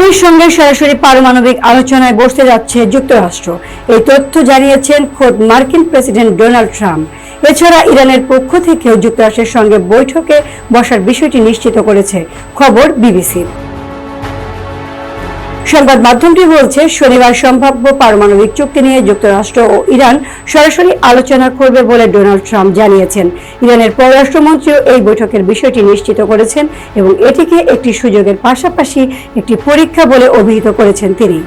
ইরানের সঙ্গে সরাসরি পারমাণবিক আলোচনায় বসতে যাচ্ছে যুক্তরাষ্ট্র। এই তথ্য জানিয়েছেন খোদ মার্কিন প্রেসিডেন্ট ডোনাল্ড ট্রাম্প। এছাড়া ইরানের পক্ষ থেকেও যুক্তরাষ্ট্রের সঙ্গে বৈঠকে বসার বিষয়টি নিশ্চিত করেছে খবর বিবিসির। সংবাদ মাধ্যমটি বলছে, শনিবার সম্ভাব্য পারমাণবিক চুক্তি নিয়ে যুক্তরাষ্ট্র ও ইরান সরাসরি আলোচনা করবে বলে ডোনাল্ড ট্রাম্প জানিয়েছেন। ইরানের পররাষ্ট্রমন্ত্রীও এই বৈঠকের বিষয়টি নিশ্চিত করেছেন এবং এটিকে একটি সুযোগের পাশাপাশি একটি পরীক্ষা বলে অভিহিত করেছেন তিনি।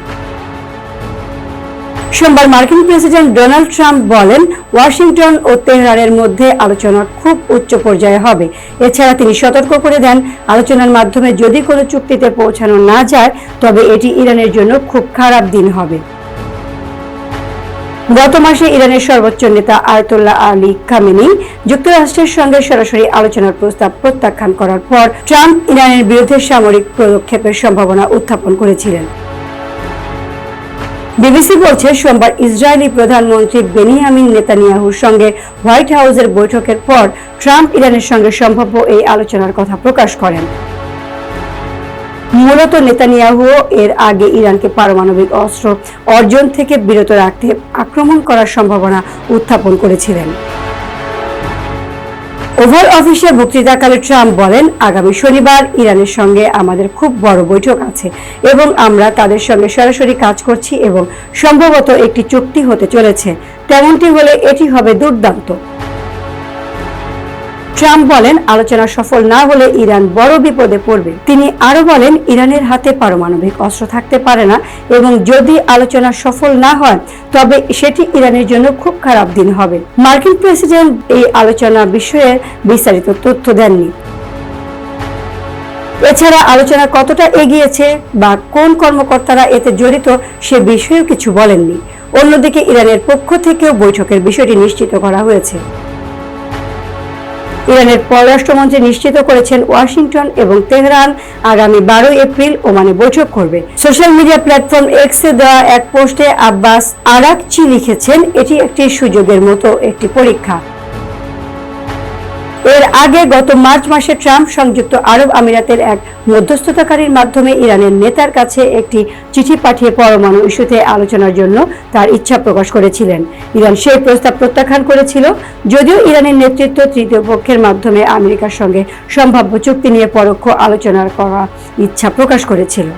সোমবার মার্কিন প্রেসিডেন্ট ডোনাল্ড ট্রাম্প বলেন, ওয়াশিংটন ও তেহরানের মধ্যে আলোচনা খুব উচ্চ পর্যায়ে হবে। এছাড়া তিনি সতর্ক করে দেন, আলোচনার মাধ্যমে যদি কোনো চুক্তিতে পৌঁছানো না যায় তবে এটি ইরানের জন্য খুব খারাপ দিন হবে। গত মাসে ইরানের সর্বোচ্চ নেতা আয়াতুল্লাহ আলী খামেনি যুক্তরাষ্ট্রের সঙ্গে সরাসরি আলোচনার প্রস্তাব প্রত্যাখ্যান করার পর ট্রাম্প ইরানের বিরুদ্ধে সামরিক পদক্ষেপের সম্ভাবনা উত্থাপন করেছিলেন। বিবিসি বলছে, সোমবার ইসরায়েলি প্রধানমন্ত্রী বেনিয়ামিন নেতানিয়াহুর সঙ্গে হোয়াইট হাউসের বৈঠকের পর ট্রাম্প ইরানের সঙ্গে সম্ভাব্য এই আলোচনার কথা প্রকাশ করেন। মূলত নেতানিয়াহু এর আগে ইরানকে পারমাণবিক অস্ত্র অর্জন থেকে বিরত রাখতে আক্রমণ করার সম্ভাবনা উত্থাপন করেছিলেন। ওভাল অফিসে বক্তৃতাকালে ট্রাম্প বলেন, আগামী শনিবার ইরানের সঙ্গে আমাদের খুব বড় বৈঠক আছে এবং আমরা তাদের সঙ্গে সরাসরি কাজ করছি এবং সম্ভবত একটি চুক্তি হতে চলেছে। তেমনটি হলে এটি হবে দুর্দান্ত। ট্রাম্প বলেন, আলোচনা সফল না হলে ইরান বড় বিপদে পড়বে। তিনি আরো বলেন, ইরানের হাতে পারমাণবিক অস্ত্র থাকতে পারে না এবং যদি আলোচনা সফল না হয় তবে সেটি ইরানের জন্য খুব খারাপ দিন হবে। মার্কিন প্রেসিডেন্ট এই আলোচনা বিষয়ে বিস্তারিত তথ্য দেননি। এছাড়া আলোচনা কতটা এগিয়েছে বা কোন কর্মকর্তারা এতে জড়িত সে বিষয়েও কিছু বলেননি। অন্যদিকে ইরানের পক্ষ থেকেও বৈঠকের বিষয়টি নিশ্চিত করা হয়েছে। ইরানের পররাষ্ট্রমন্ত্রী নিশ্চিত করেছেন, ওয়াশিংটন এবং তেহরান আগামী 12 এপ্রিল ওমানে বৈঠক করবে। সোশ্যাল মিডিয়া প্ল্যাটফর্ম এক্সে দেওয়া এক পোস্টে আব্বাস আরাকচি লিখেছেন, এটি একটি সুযোগের মতো একটি পরীক্ষা। এর আগে গত মার্চ মাসে ট্রাম্প সংযুক্ত আরব আমিরাতের এক মধ্যস্থতাকারীর মাধ্যমে ইরানের নেতার কাছে একটি চিঠি পাঠিয়ে পরমাণু ইস্যুতে আলোচনার জন্য তার ইচ্ছা প্রকাশ করেছিলেন। ইরান সেই প্রস্তাব প্রত্যাখ্যান করেছিল, যদিও ইরানের নেতৃত্ব তৃতীয় পক্ষের মাধ্যমে আমেরিকার সঙ্গে সম্ভাব্য চুক্তি নিয়ে পরোক্ষ আলোচনা করার ইচ্ছা প্রকাশ করেছিল।